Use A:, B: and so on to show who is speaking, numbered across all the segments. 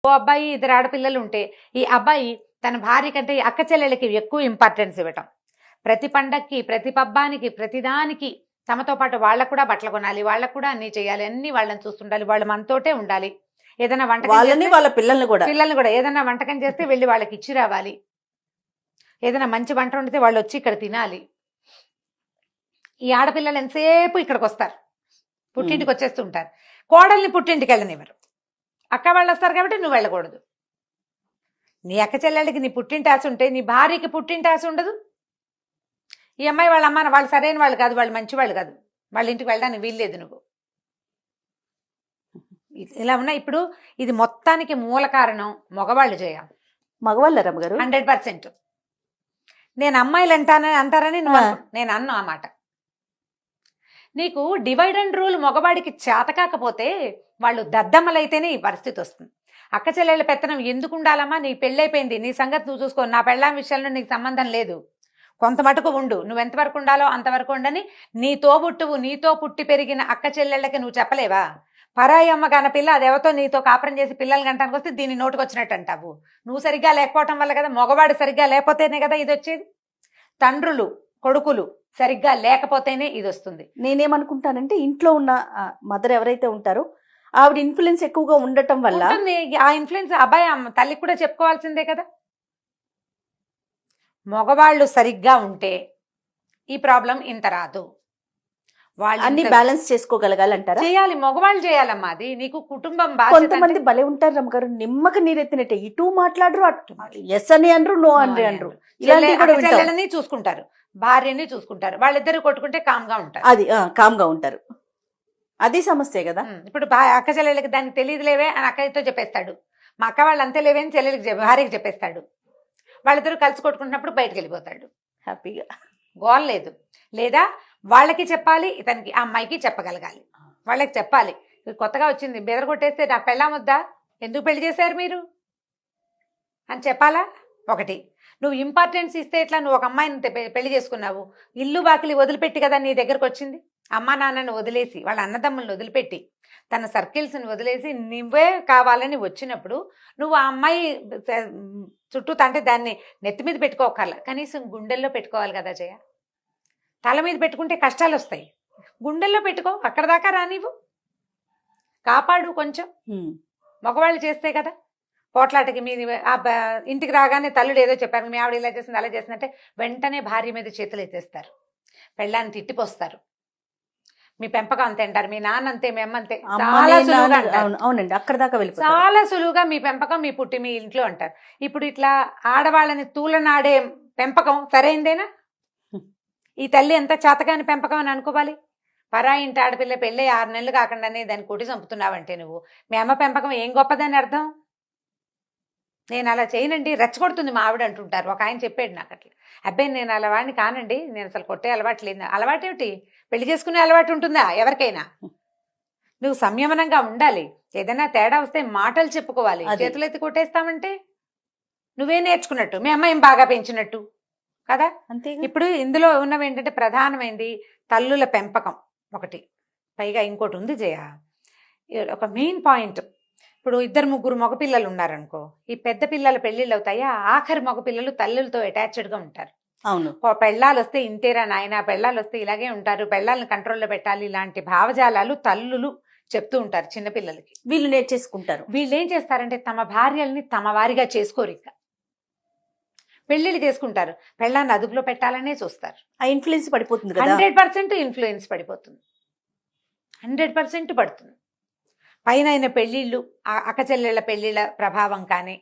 A: ఓ అబ్బాయి ఇద్దరు ఆడపిల్లలు ఉంటే ఈ అబ్బాయి తన భార్య కంటే అక్క చెల్లెలకి ఎక్కువ ఇంపార్టెన్స్ ఇవ్వటం. ప్రతి పండక్కి, ప్రతి పబ్బానికి, ప్రతిదానికి తమతో పాటు వాళ్ళకు కూడా బట్టలు కొనాలి, వాళ్ళకు కూడా అన్ని చేయాలి, అన్ని వాళ్ళని చూస్తుండాలి, వాళ్ళు మనతోటే ఉండాలి. ఏదైనా
B: వాళ్ళని వాళ్ళ పిల్లల్ని
A: కూడా ఏదైనా వంటకం చేస్తే వెళ్ళి వాళ్ళకి ఇచ్చి రావాలి. ఏదైనా మంచి వంట వండితే వాళ్ళు వచ్చి ఇక్కడ తినాలి. ఈ ఆడపిల్లలు ఎంతసేపు ఇక్కడికి వస్తారు, పుట్టింటికి వచ్చేస్తూ ఉంటారు. కోడల్ని పుట్టింటికి వెళ్ళనివ్వరు. అక్క వాళ్ళు వస్తారు కాబట్టి నువ్వు వెళ్ళకూడదు. నీ అక్క చెల్లెళ్ళకి నీ పుట్టింటి ఆశ ఉంటే నీ భార్యకి పుట్టింటి ఆశ ఉండదు. ఈ అమ్మాయి వాళ్ళ అమ్మ వాళ్ళు సరైన వాళ్ళు కాదు, వాళ్ళు మంచి వాళ్ళు కాదు, వాళ్ళ ఇంటికి వెళ్ళడానికి వీల్లేదు నువ్వు. ఇలా ఉన్నాయి. ఇప్పుడు ఇది మొత్తానికి మూల కారణం మగవాళ్ళు చేయాలి.
B: మగవాళ్ళ రమ్మగారు
A: 100%. నేను అమ్మాయిలు అంటారని నేను అన్నా ఆ మాట. నీకు డివైడ్ అండ్ రూల్ మగవాడికి చేత కాకపోతే వాళ్ళు దద్దమ్మలైతేనే ఈ పరిస్థితి వస్తుంది. అక్క చెల్లెళ్ళ పెత్తనం ఎందుకు ఉండాలమ్మా? నీ పెళ్ళైపోయింది, నీ సంగతి నువ్వు చూసుకో, నా పెళ్ళాం విషయంలో నీకు సంబంధం లేదు, కొంత మటుకు ఉండు, నువ్వు ఎంతవరకు ఉండాలో అంతవరకు ఉండని నీ తోబుట్టువు, నీతో పుట్టి పెరిగిన అక్క చెల్లెళ్ళకి నువ్వు చెప్పలేవా? పరాయి అమ్మ కాన పిల్ల అదెవతో నీతో కాపురం చేసి పిల్లలు గంటానికి వస్తే దీన్ని నోటుకు వచ్చినట్టు అంటావు. నువ్వు సరిగ్గా లేకపోవటం వల్ల కదా, మగవాడు సరిగ్గా లేకపోతేనే కదా ఇది వచ్చేది. తండ్రులు కొడుకులు సరిగ్గా లేకపోతేనే ఇది వస్తుంది.
B: నేనేమనుకుంటానంటే ఇంట్లో ఉన్న మదర్ ఎవరైతే ఉంటారో ఆవిడ ఇన్ఫ్లుయెన్స్ ఎక్కువగా ఉండటం వల్ల
A: ఆ ఇన్ఫ్లుయెన్స్ అబ్బాయి తల్లికి కూడా చెప్పుకోవాల్సిందే కదా. మగవాళ్ళు సరిగ్గా ఉంటే ఈ ప్రాబ్లం ఇంత రాదు. వాళ్ళు
B: అన్ని బ్యాలెన్స్ చేసుకోగలగాలంటారా?
A: చేయాలి, మగవాళ్ళు చేయాలమ్మా. అది నీకు కుటుంబం.
B: కొంతమంది భలే ఉంటారు రమ్మగారు, నిమ్మక నీరెత్తినట్టే ఇటు మాట్లాడరు, అటు ఎస్ అని అనరు, నో అని అనరు.
A: పిల్లలని చూసుకుంటారు, భార్యని చూసుకుంటారు, వాళ్ళిద్దరు కొట్టుకుంటే కామ్ గా ఉంటారు.
B: అది కామ్ గా ఉంటారు. అది సమస్య కదా.
A: ఇప్పుడు అక్క చెల్లెలకి దానికి తెలియదు లేవే అని అక్కతో చెప్పేస్తాడు. మా అక్క వాళ్ళు అంతే లేవే అని చెల్లెలకి భార్యకి చెప్పేస్తాడు. వాళ్ళిద్దరు కలిసి కొట్టుకుంటున్నప్పుడు బయటకు వెళ్ళిపోతాడు
B: హ్యాపీగా.
A: గోల్ లేదు. లేదా వాళ్ళకి చెప్పాలి, ఇతనికి ఆ అమ్మాయికి చెప్పగలగాలి. వాళ్ళకి చెప్పాలి, కొత్తగా వచ్చింది బెదరగొట్టేస్తే నా పెళ్ళామొద్దా, ఎందుకు పెళ్లి చేశారు మీరు అని చెప్పాలా. ఒకటి, నువ్వు ఇంపార్టెన్స్ ఇస్తే ఎట్లా? నువ్వు ఒక అమ్మాయిని పెళ్లి చేసుకున్నావు, ఇల్లు వాకిలి వదిలిపెట్టి కదా నీ దగ్గరకు వచ్చింది. అమ్మా నాన్నని వదిలేసి, వాళ్ళ అన్నదమ్ములను వదిలిపెట్టి, తన సర్కిల్స్ని వదిలేసి నువ్వే కావాలని వచ్చినప్పుడు నువ్వు ఆ అమ్మాయి చుట్టూ తంటే దాన్ని నెత్తి మీద పెట్టుకోకర్లా, కనీసం గుండెల్లో పెట్టుకోవాలి కదా జయ. తల మీద పెట్టుకుంటే కష్టాలు వస్తాయి, గుండెల్లో పెట్టుకో, అక్కడ దాకా రానివ్వు, కాపాడు కొంచెం. మగవాళ్ళు చేస్తే కదా పోట్లాటకి మీ ఇంటికి రాగానే తల్లుడు ఏదో చెప్పారు, మీ ఆవిడ ఇలా చేసింది అలా చేసిందంటే వెంటనే భార్య మీద చేతులు ఎత్తేస్తారు, పెళ్ళాన్ని తిట్టిపోస్తారు. మీ పెంపకం అంతే అంటారు, మీ నాన్న అంతే, మీ అమ్మ అంతే.
B: అవునండి, అక్కడ దాకా వెళ్ళి
A: చాలా సులువుగా మీ పెంపకం మీ పుట్టి మీ ఇంట్లో అంటారు. ఇప్పుడు ఇట్లా ఆడవాళ్ళని తూలనాడే పెంపకం సరైందేనా? ఈ తల్లి ఎంత చేతగాని పెంపకం అని అనుకోవాలి. పరాయి ఇంటి ఆడపిల్ల పెళ్ళి 6 నెలలు కాకుండానే దాన్ని కొట్టి చంపుతున్నావంటే నువ్వు మీ అమ్మ పెంపకం ఏం గొప్పదని అర్థం. నేను అలా చేయనండి, రెచ్చగొడుతుంది మా ఆవిడ అంటుంటారు. ఒక ఆయన చెప్పాడు నాకు అట్లా. అబ్బాయి నేను అలా వాడిని కానండి, నేను అసలు కొట్టే అలవాటు లేదు. అలవాటు ఏమిటి? పెళ్లి చేసుకునే అలవాటు ఉంటుందా ఎవరికైనా? నువ్వు సంయమనంగా ఉండాలి. ఏదైనా తేడా వస్తే మాటలు చెప్పుకోవాలి. చేతులు ఎత్తి కొట్టేస్తామంటే నువ్వే నేర్చుకున్నట్టు, మీ అమ్మ ఏం బాగా పెంచినట్టు కదా.
B: అంతే.
A: ఇప్పుడు ఇందులో ఉన్నవి ఏంటంటే ప్రధానమైనది తల్లుల పెంపకం ఒకటి, పైగా ఇంకోటి ఉంది జయ, ఒక మెయిన్ పాయింట్. ఇప్పుడు 2-3 మగపిల్లలు ఉన్నారనుకో, ఈ పెద్ద పిల్లల పెళ్లిళ్ళు అవుతాయా, ఆఖరి మగపిల్లలు తల్లులతో అటాచ్డ్గా ఉంటారు.
B: అవును,
A: పెళ్ళాలు వస్తే ఇంతేరా నాయన, పెళ్ళాలు వస్తే ఇలాగే ఉంటారు, పెళ్ళాలను కంట్రోల్లో పెట్టాలి, ఇలాంటి భావజాలాలు తల్లులు చెప్తూ ఉంటారు చిన్నపిల్లలకి.
B: వీళ్ళు నేర్చేసుకుంటారు.
A: వీళ్ళు ఏం చేస్తారంటే తమ భార్యల్ని తమ వారిగా చేసుకోరు, ఇంకా పెళ్లిళ్ళు చేసుకుంటారు, పెళ్ళాన్ని అదుపులో పెట్టాలనే చూస్తారు.
B: ఆ ఇన్ఫ్లుయెన్స్ పడిపోతుంది,
A: 100% ఇన్ఫ్లుయెన్స్ పడిపోతుంది, 100% పడుతుంది. పైన అయిన పెళ్ళిళ్ళు, అక్క చెల్లెళ్ళ పెళ్లిళ్ళ ప్రభావం కానీ,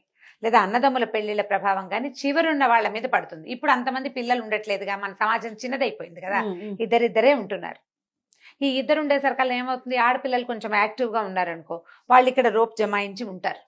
A: లేదా అన్నదమ్ముల పెళ్లిళ్ళ ప్రభావం కానీ చివరున్న వాళ్ళ మీద పడుతుంది. ఇప్పుడు అంతమంది పిల్లలు ఉండట్లేదుగా, మన సమాజం చిన్నదైపోయింది కదా, ఇద్దరిద్దరే ఉంటున్నారు. ఈ ఇద్దరు ఉండేసరికల్లా ఏమవుతుంది, ఆడపిల్లలు కొంచెం యాక్టివ్గా ఉన్నారనుకో, వాళ్ళు ఇక్కడ రోప్ జమాయించి ఉంటారు.